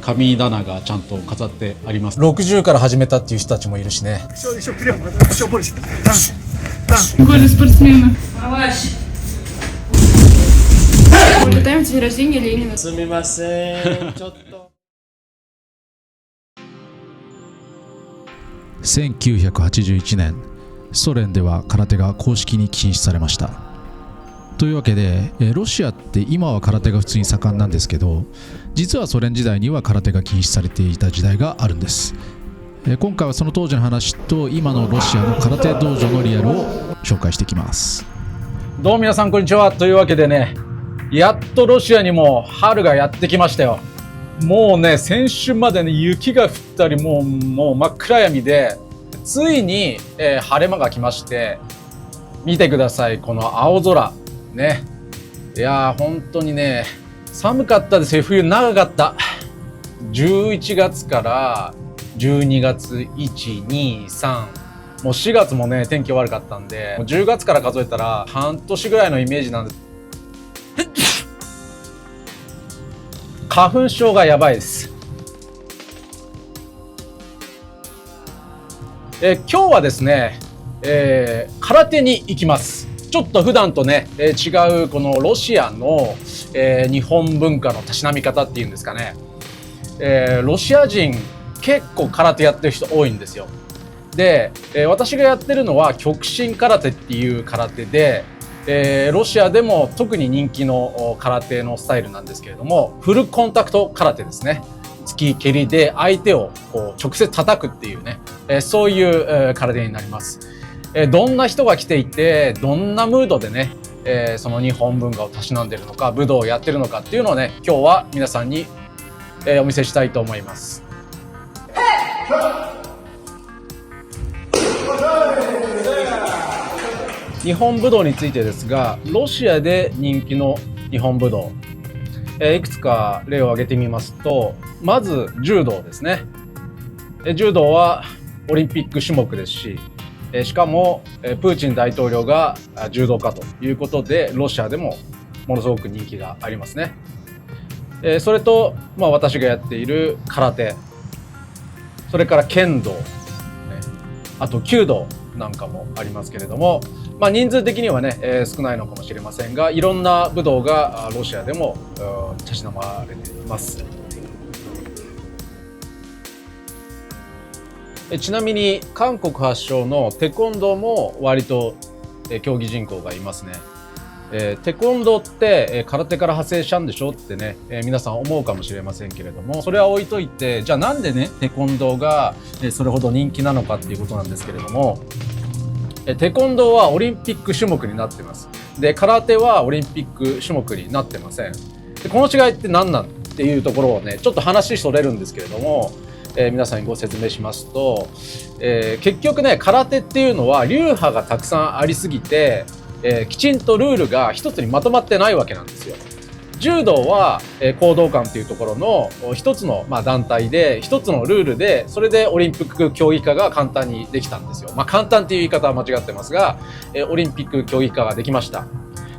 神棚がちゃんと飾ってあります。60から始めたっていう人たちもいるしね。Годы спортсмена. Улетаем в день рождения Ленина. すみません、ちょっと。1981年、ソ連では空手が公式に禁止されました。というわけで、ロシアって今は空手が普通に盛んなんですけど、実はソ連時代には空手が禁止されていた時代があるんです。今回はその当時の話と今のロシアの空手道場のリアルを紹介していきます。どうも皆さんこんにちは。というわけでね、やっとロシアにも春がやってきましたよ。もうね、先週までね、雪が降ったりもう真っ暗闇で、ついに、晴れ間が来まして、見てください、この青空ね。いやー本当にね、寒かったですよ。冬長かった。11月から12月1、2、3、もう4月もね天気悪かったんで、もう10月から数えたら半年ぐらいのイメージなんです。花粉症がやばいです。今日はですね、空手に行きます。ちょっと普段とね、違うこのロシアの、日本文化のたしなみ方っていうんですかね。ロシア人結構空手やってる人多いんですよ。で、私がやってるのは極真空手っていう空手で、ロシアでも特に人気の空手のスタイルなんですけれども、フルコンタクト空手ですね。突き蹴りで相手をこう直接叩くっていうね、そういう空手になります。どんな人が来ていて、どんなムードでね、その日本文化をたしなんでるのか、武道をやってるのかっていうのをね、今日は皆さんに、お見せしたいと思います。日本武道についてですが、ロシアで人気の日本武道、いくつか例を挙げてみますと、まず柔道ですね。柔道はオリンピック種目ですし、しかもプーチン大統領が柔道家ということで、ロシアでもものすごく人気がありますね。それと、私がやっている空手、それから剣道、あと弓道なんかもありますけれども、人数的にはね、少ないのかもしれませんが、いろんな武道がロシアでもたしなまれています。ちなみに韓国発祥のテコンドーも割と競技人口がいますね。テコンドーって空手から派生したんでしょってね、皆さん思うかもしれませんけれども、それは置いといて、じゃあなんでねテコンドーがそれほど人気なのかっていうことなんですけれども、テコンドーはオリンピック種目になってます。で、空手はオリンピック種目になってません。で、この違いって何なんっていうところをね、ちょっと話それるんですけれども、皆さんにご説明しますと、結局ね、空手っていうのは流派がたくさんありすぎて、きちんとルールが一つにまとまってないわけなんですよ。柔道は講道館っていうところの一つの団体で、一つのルールで、それでオリンピック競技化が簡単にできたんですよ。簡単っていう言い方は間違ってますが、オリンピック競技化ができました。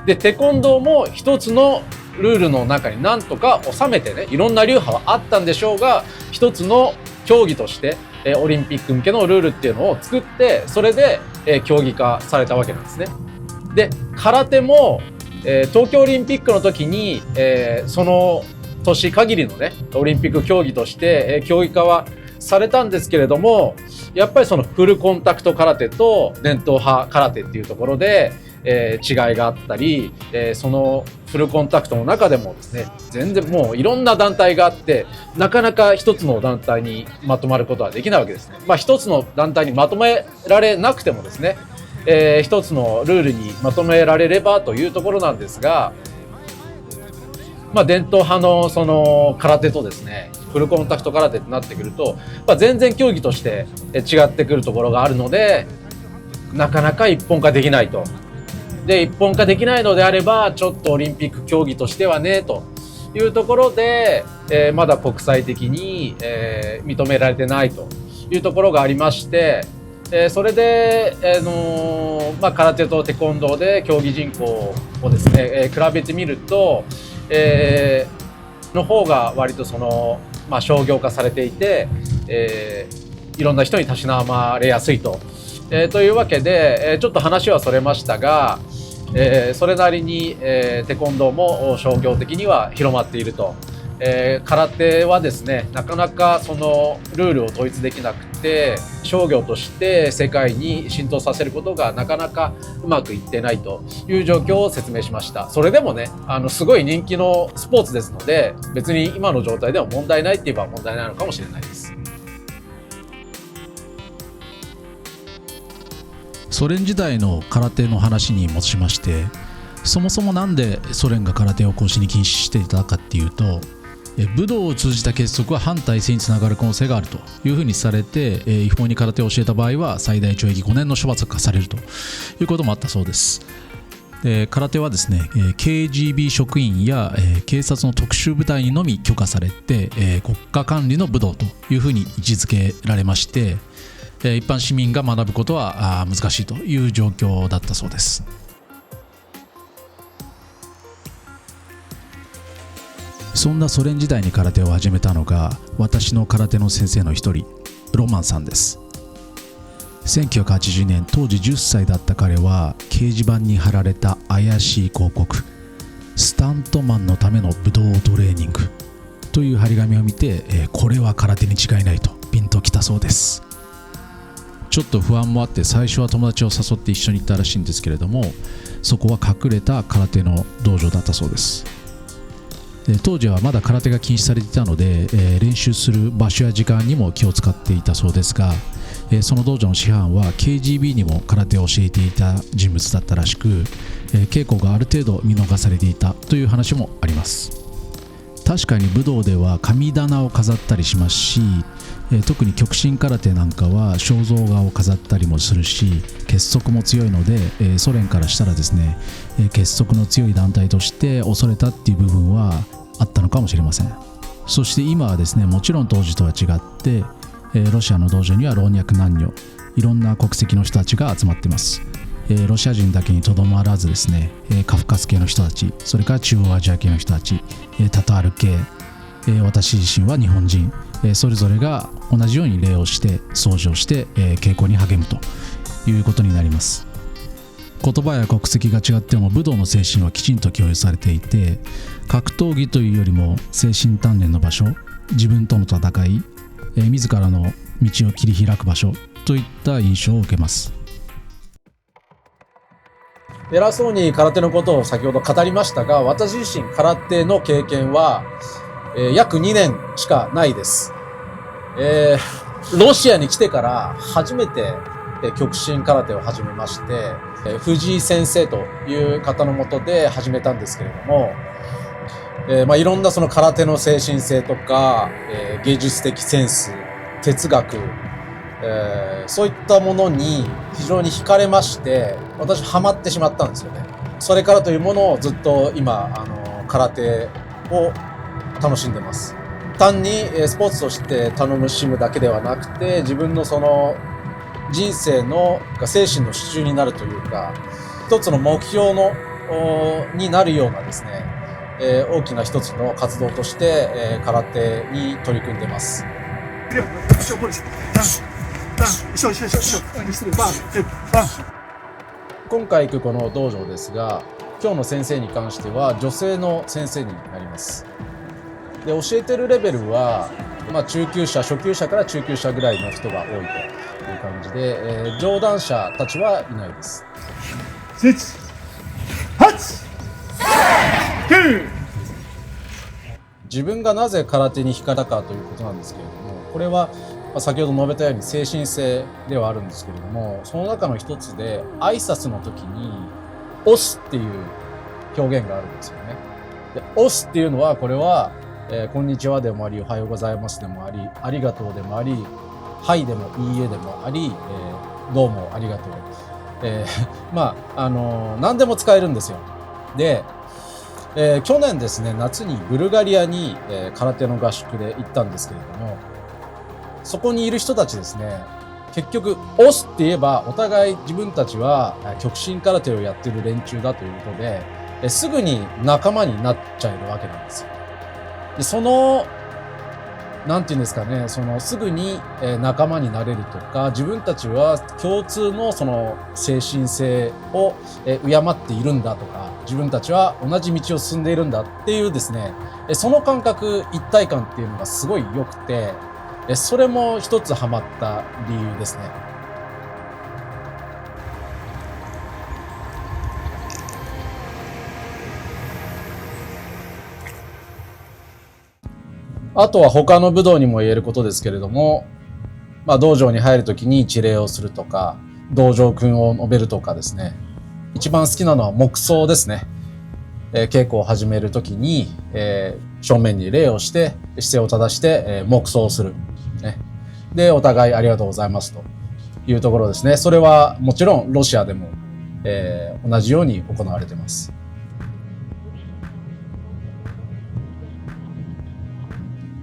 で、テコンドーも一つのルールの中になんとか収めてね、いろんな流派はあったんでしょうが、一つの競技としてオリンピック向けのルールっていうのを作って、それで競技化されたわけなんですね。で、空手も東京オリンピックの時に、その年限りのねオリンピック競技として、競技化はされたんですけれども、やっぱりそのフルコンタクト空手と伝統派空手っていうところで、違いがあったり、そのフルコンタクトの中でもですね、全然もういろんな団体があって、なかなか一つの団体にまとまることはできないわけですね。一つの団体にまとめられなくてもですね、一つのルールにまとめられればというところなんですが、伝統派のその空手とですね、フルコンタクト空手ってなってくると、全然競技として違ってくるところがあるので、なかなか一本化できないと。で、一本化できないのであれば、ちょっとオリンピック競技としてはねというところで、まだ国際的に、認められてないというところがありまして、それで、空手とテコンドーで競技人口をですね、比べてみると、の方が割と商業化されていて、いろんな人にたしなまれやすいと。というわけで、ちょっと話はそれましたが、それなりに、テコンドーも商業的には広まっていると。空手はですね、なかなかそのルールを統一できなくて、商業として世界に浸透させることがなかなかうまくいってないという状況を説明しました。それでもね、すごい人気のスポーツですので、別に今の状態では問題ないって言えば問題ないのかもしれないです。ソ連時代の空手の話に戻しまして、そもそもなんでソ連が空手を公式に禁止していたかっていうと、武道を通じた結束は反体制につながる可能性があるというふうにされて、違法に空手を教えた場合は最大懲役5年の処罰が課されるということもあったそうです。空手はですね、KGB 職員や警察の特殊部隊にのみ許可されて、国家管理の武道というふうに位置づけられまして、一般市民が学ぶことは難しいという状況だったそうです。そんなソ連時代に空手を始めたのが私の空手の先生の一人、ロマンさんです。1980年、当時10歳だった彼は掲示板に貼られた怪しい広告、スタントマンのための武道トレーニングという張り紙を見て、これは空手に違いないとピンときたそうです。ちょっと不安もあって最初は友達を誘って一緒に行ったらしいんですけれども、そこは隠れた空手の道場だったそうです。当時はまだ空手が禁止されていたので、練習する場所や時間にも気を使っていたそうですが、その道場の師範は KGB にも空手を教えていた人物だったらしく、稽古がある程度見逃されていたという話もあります。確かに武道では神棚を飾ったりしますし、特に極真空手なんかは肖像画を飾ったりもするし、結束も強いので、ソ連からしたらですね、結束の強い団体として恐れたっていう部分はあったのかもしれません。そして今はですね、もちろん当時とは違って、ロシアの道場には老若男女、いろんな国籍の人たちが集まっています。ロシア人だけにとどまらずですね、カフカス系の人たち、それから中央アジア系の人たち、タタール系、私自身は日本人、それぞれが同じように礼をして掃除をして、稽古に励むということになります。言葉や国籍が違っても武道の精神はきちんと共有されていて、格闘技というよりも精神鍛錬の場所、自分との戦い、自らの道を切り開く場所といった印象を受けます。偉そうに空手のことを先ほど語りましたが、私自身空手の経験は、約2年しかないです。ロシアに来てから初めて極真空手を始めまして、藤井先生という方のもとで始めたんですけれども、いろんなその空手の精神性とか、芸術的センス、哲学、そういったものに非常に惹かれまして、私ハマってしまったんですよね。それからというものをずっと今空手を楽しんでます。単にスポーツとして楽しむだけではなくて、自分のその人生の精神の支柱になるというか、一つの目標になるようなですね、大きな一つの活動として、空手に取り組んでます。今回行くこの道場ですが、今日の先生に関しては女性の先生になります。で、教えてるレベルは、中級者、初級者から中級者ぐらいの人が多いという感じで、上段者たちはいないです。自分がなぜ空手に惹かれたかということなんですけれども、これは先ほど述べたように精神性ではあるんですけれども、その中の一つで挨拶の時に押すっていう表現があるんですよね。で、押すっていうのは、これはこんにちはでもあり、おはようございますでもあり、ありがとうでもあり、はいでもいいえでもあり、どうもありがとう。何でも使えるんですよ。で、去年ですね、夏にブルガリアに、空手の合宿で行ったんですけれども、そこにいる人たちですね、結局、押すって言えば、お互い自分たちは極真空手をやってる連中だということで、すぐに仲間になっちゃえるわけなんですよ。でそのなんていうんですかね、そのすぐに仲間になれるとか、自分たちは共通のその精神性を敬っているんだとか、自分たちは同じ道を進んでいるんだっていうですね、その感覚、一体感っていうのがすごい良くて、それも一つハマった理由ですね。あとは他の武道にも言えることですけれども、道場に入るときに一礼をするとか、道場訓を述べるとかですね。一番好きなのは黙想ですね。稽古を始めるときに、正面に礼をして、姿勢を正して、黙想する、ね。で、お互いありがとうございますというところですね。それはもちろんロシアでも、同じように行われています。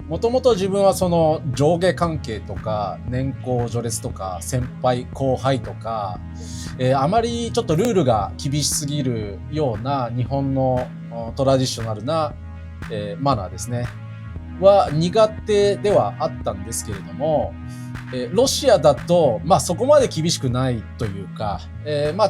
もともと自分はその上下関係とか年功序列とか先輩後輩とか、あまりちょっとルールが厳しすぎるような日本のトラディショナルな、マナーですねは苦手ではあったんですけれども、ロシアだとそこまで厳しくないというか、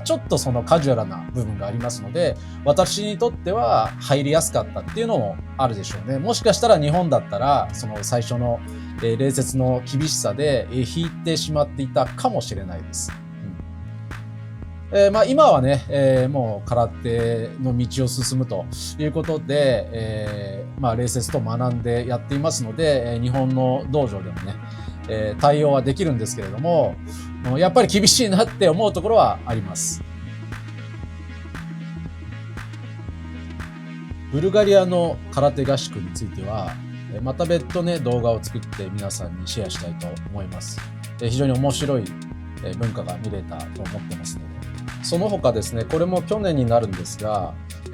ちょっとそのカジュアルな部分がありますので、私にとっては入りやすかったっていうのもあるでしょうね。もしかしたら日本だったらその最初の礼節の厳しさで引いてしまっていたかもしれないです。今はね、もう空手の道を進むということで、礼節と学んでやっていますので、日本の道場でもね、対応はできるんですけれども、やっぱり厳しいなって思うところはあります。ブルガリアの空手合宿については、また別途ね、動画を作って皆さんにシェアしたいと思います。非常に面白い文化が見れたと思ってますので。その他ですね、これも去年になるんですが、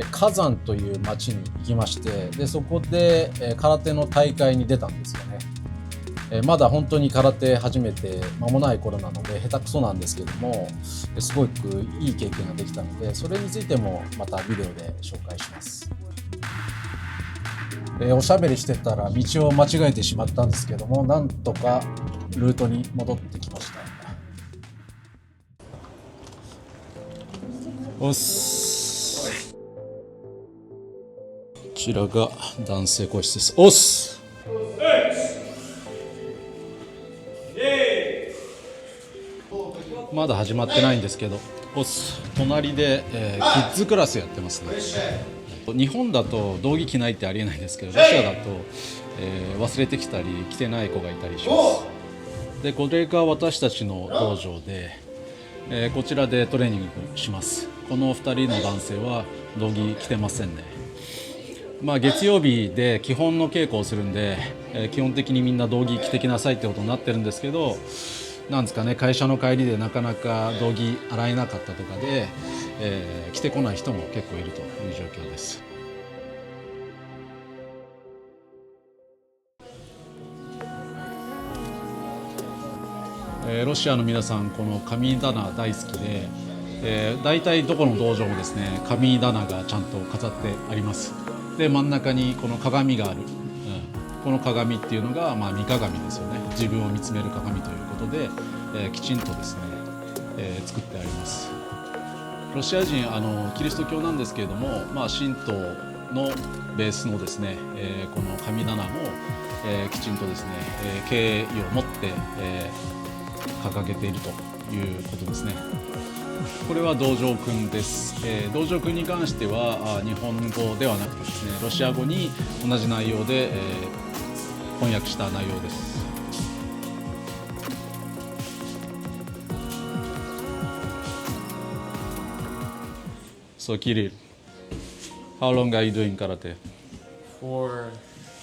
カザンという町に行きまして、でそこで空手の大会に出たんですよね。まだ本当に空手始めて間もない頃なので下手くそなんですけども、すごくいい経験ができたので、それについてもまたビデオで紹介します。おしゃべりしてたら道を間違えてしまったんですけども、なんとかルートに戻ってきました。おっす。こちらが男性個室です。おっす。まだ始まってないんですけど、おっす。隣で、キッズクラスやってますね。日本だと道着着ないってありえないんですけど、ロシアだと、忘れてきたり着てない子がいたりします。でこれが私たちの道場で、こちらでトレーニングします。この2人の男性は道着着てませんね。月曜日で基本の稽古をするんで、基本的にみんな道着着てきなさいってことになってるんですけど、なんですかね、会社の帰りでなかなか道着洗えなかったとかで、着てこない人も結構いるという状況です。ロシアの皆さんこの神棚大好きで、大体どこの道場もですね、神棚がちゃんと飾ってあります。で真ん中にこの鏡がある、この鏡っていうのが御鏡ですよね。自分を見つめる鏡ということで、きちんとですね、作ってあります。ロシア人キリスト教なんですけれども、神道のベースのですね、この神棚も、きちんとですね、敬意を持って、掲げているということですね。これは道場訓です。道場訓に関しては日本語ではなくてですね、ロシア語に同じ内容で、翻訳した内容です。So Kirill, how long are you doing karate? For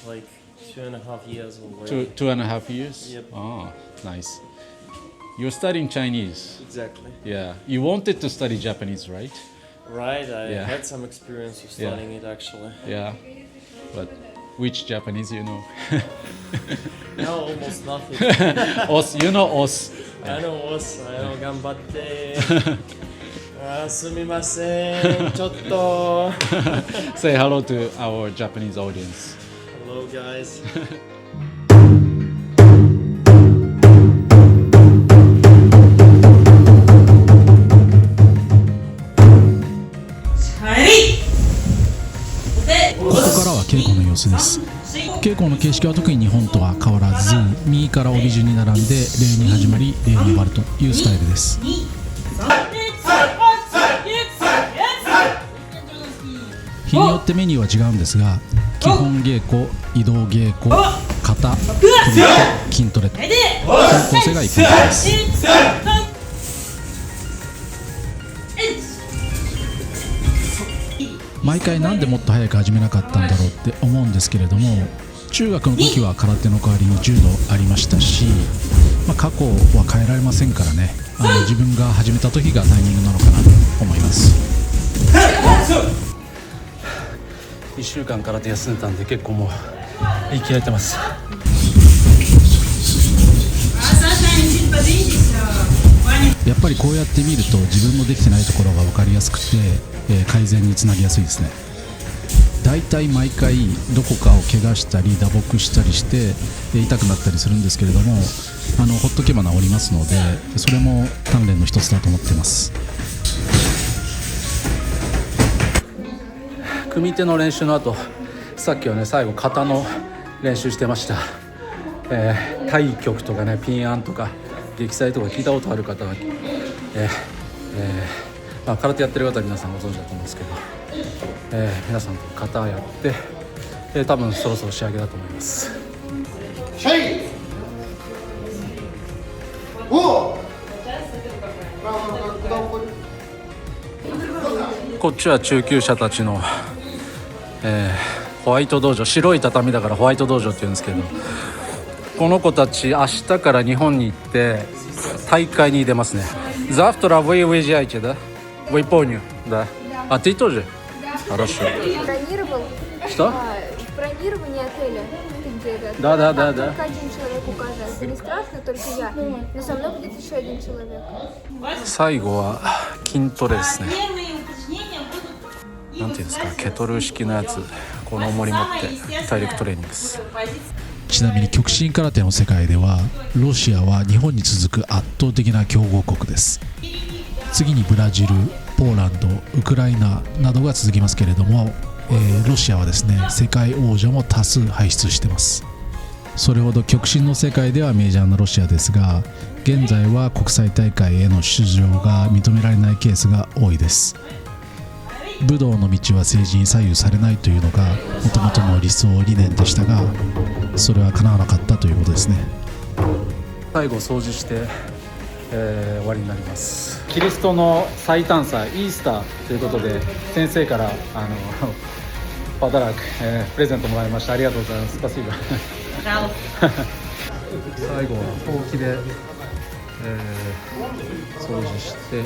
like 2.5 years already. 2.5 years? Yep. Ah, nice. You're studying Chinese. Exactly. Yeah. You wanted to study Japanese, right? Right, I Yeah. had some experience of studying it actually. Yeah. But which Japanese you know? No, almost nothing. Os, you know Os. I know was, I know gambatte. すみません、ちょっと。Say hello to our Japanese audience. Hello guys. ここからは稽古の様子です。稽古の形式は特に日本とは変わらず、右から帯順に並んで礼に始まり礼に終わるというスタイルです。日によってメニューは違うんですが、基本稽古、移動稽古、型、組手、筋トレとこの構成が一般的です。毎回なんでもっと早く始めなかったんだろうって思うんですけれども、中学の時は空手の代わりに柔道ありましたし、過去は変えられませんからね、自分が始めた時がタイミングなのかなと思います。1週間空手休んでたんで結構もう言い切られてます。やっぱりこうやって見ると自分のできてないところが分かりやすくて、改善につなぎやすいですね。だいたい毎回どこかを怪我したり打撲したりして痛くなったりするんですけれども、ほっとけば治りますので、それも鍛錬の一つだと思っています。組手の練習の後、さっきはね最後型の練習してました。太極とかね、ピンアンとか撃砕とか聞いたことある方は、空手やってる方は皆さんご存知だと思うんですけど、皆さんと型やって、多分そろそろ仕上げだと思います。こっちは中級者たちの、ホワイト道場、白い畳だからホワイト道場って言うんですけど、この子たち明日から日本に行って大会に出ますね。Завтра вы уезжаете, да? В Японию, да? А ты тоже? Хорошо. Бронировал? Что? Бронирование отеля. Ты где, Да. Только один человек указан. Это не страшно, только я. Но со мной будет еще один человек. 最後は筋トレですね。なんていうんですか、ケトル式のやつ、この重り持って体力トレーニングです。ちなみに極真空手の世界ではロシアは日本に続く圧倒的な強豪国です。次にブラジル、ポーランド、ウクライナなどが続きますけれども、ロシアはですね世界王者も多数輩出しています。それほど極真の世界ではメジャーなロシアですが、現在は国際大会への出場が認められないケースが多いです。武道の道は政治に左右されないというのがもともとの理想理念でしたが、それは叶わなかったということですね。最後掃除して、終わりになります。キリストの最短祭イースターということで先生からパダラク、プレゼントもらいました。ありがとうございます。スパシーバ最後はほうきで、掃除して、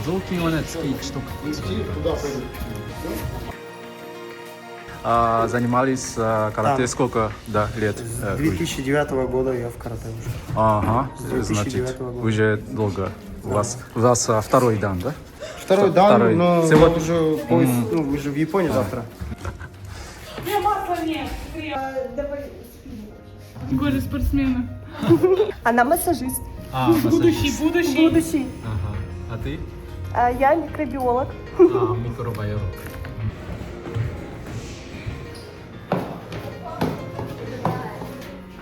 雑巾はね月1とか使うからです。Занимались карате сколько лет? 2009 года я в карате уже. Ага, значит, уже долго. У вас второй дан, да? Второй дан, но уже поезд, вы же в Японии завтра. Горе спортсмена. Она массажист. Будущий. Ага. А ты? Я микробиолог. Микробиолог.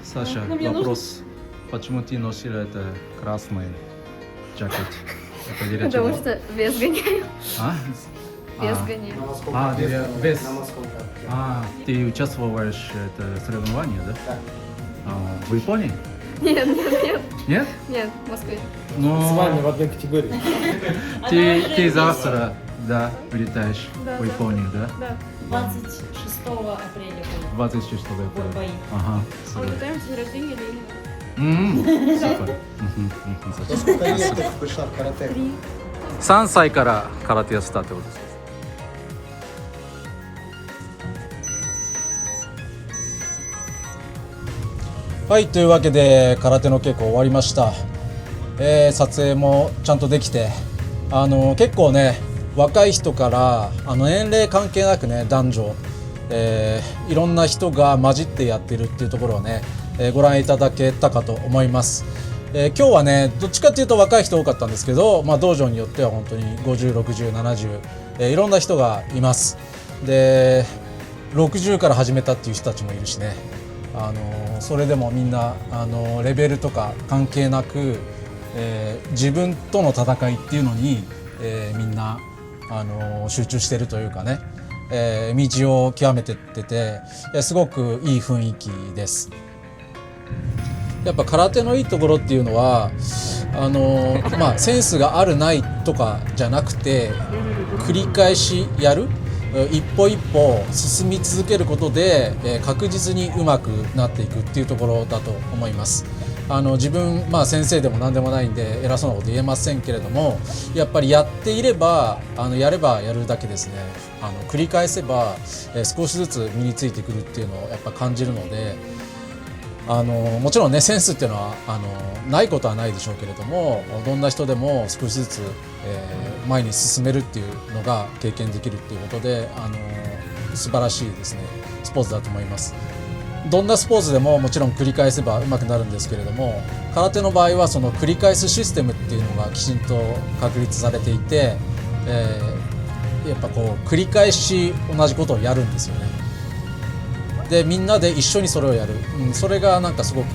Саша, вопрос. Почему ты носила это красный жакет? Это для чего? Потому что вес гоняю. А? Вес гоняю. Вес. Ты участвоваешь в соревновании, да? Да. В Японии? Нет. Нет? Нет, в Москве. Но... С вами в одной категории. Ты завтра, да, вылетаешь Да, в Японию, да? Да. 26 апреля. 26 апреля. Бои. Ага. Ожидаем день рождения Ленина. Супер. Сколько лет пришла в карате? 3歳から空手やってたってことです。はい、というわけで空手の稽古終わりました。撮影もちゃんとできて、結構ね若い人から年齢関係なくね男女、いろんな人が混じってやってるっていうところをね、ご覧いただけたかと思います。今日はねどっちかっていうと若い人多かったんですけど、道場によっては本当に50、60、70、いろんな人がいます。で60から始めたっていう人たちもいるしね、それでもみんなレベルとか関係なく、自分との戦いっていうのに、みんな集中してるというかね、道を極めてってて、すごくいい雰囲気です。やっぱ空手のいいところっていうのはセンスがあるないとかじゃなくて、繰り返しやる、一歩一歩進み続けることで、確実に上手くなっていくっていうところだと思います。自分、先生でも何でもないんで偉そうなこと言えませんけれども、やっぱりやっていればやればやるだけですね、繰り返せば、少しずつ身についてくるっていうのをやっぱ感じるので、もちろんねセンスっていうのはないことはないでしょうけれども、どんな人でも少しずつ、前に進めるっていうのが経験できるっていうことで、素晴らしいですねスポーツだと思います。どんなスポーツでももちろん繰り返せば上手くなるんですけれども、空手の場合はその繰り返すシステムっていうのがきちんと確立されていて、やっぱこう繰り返し同じことをやるんですよね。でみんなで一緒にそれをやる、それがなんかすごく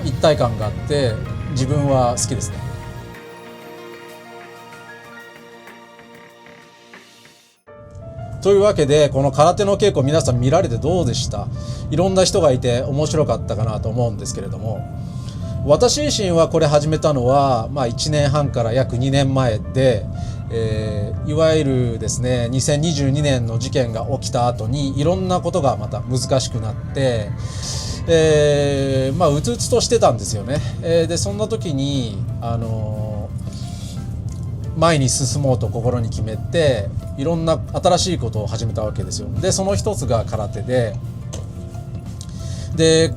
一体感があって自分は好きですね。というわけでこの空手の稽古皆さん見られてどうでした？いろんな人がいて面白かったかなと思うんですけれども、私自身はこれ始めたのは、1年半から約2年前で、いわゆるですね2022年の事件が起きた後にいろんなことがまた難しくなって、うつうつとしてたんですよね。でそんな時に前に進もうと心に決めていろんな新しいことを始めたわけですよ。でその一つが空手で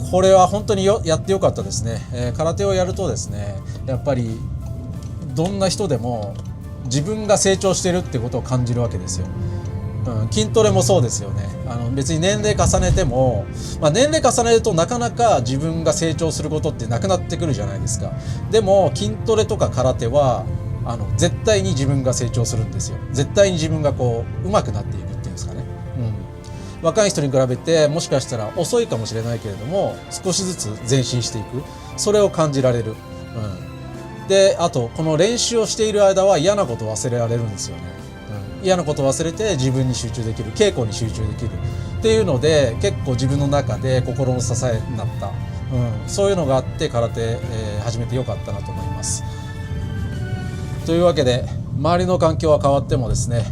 これは本当にやってよかったですね。空手をやるとですねやっぱりどんな人でも自分が成長してるってことを感じるわけですよ。筋トレもそうですよね。別に年齢重ねても、年齢重ねるとなかなか自分が成長することってなくなってくるじゃないですか。でも筋トレとか空手は絶対に自分が成長するんですよ。絶対に自分がこう上手くなっていくっていうんですかね。若い人に比べてもしかしたら遅いかもしれないけれども少しずつ前進していく、それを感じられる。であとこの練習をしている間は嫌なことを忘れられるんですよね。嫌なことを忘れて自分に集中できる、稽古に集中できるっていうので結構自分の中で心の支えになった、そういうのがあって空手、始めてよかったなと思います。というわけで周りの環境は変わってもですね、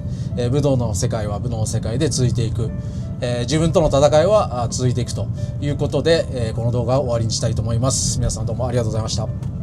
武道の世界は武道の世界で続いていく、自分との戦いは続いていくということで、この動画を終わりにしたいと思います。皆さんどうもありがとうございました。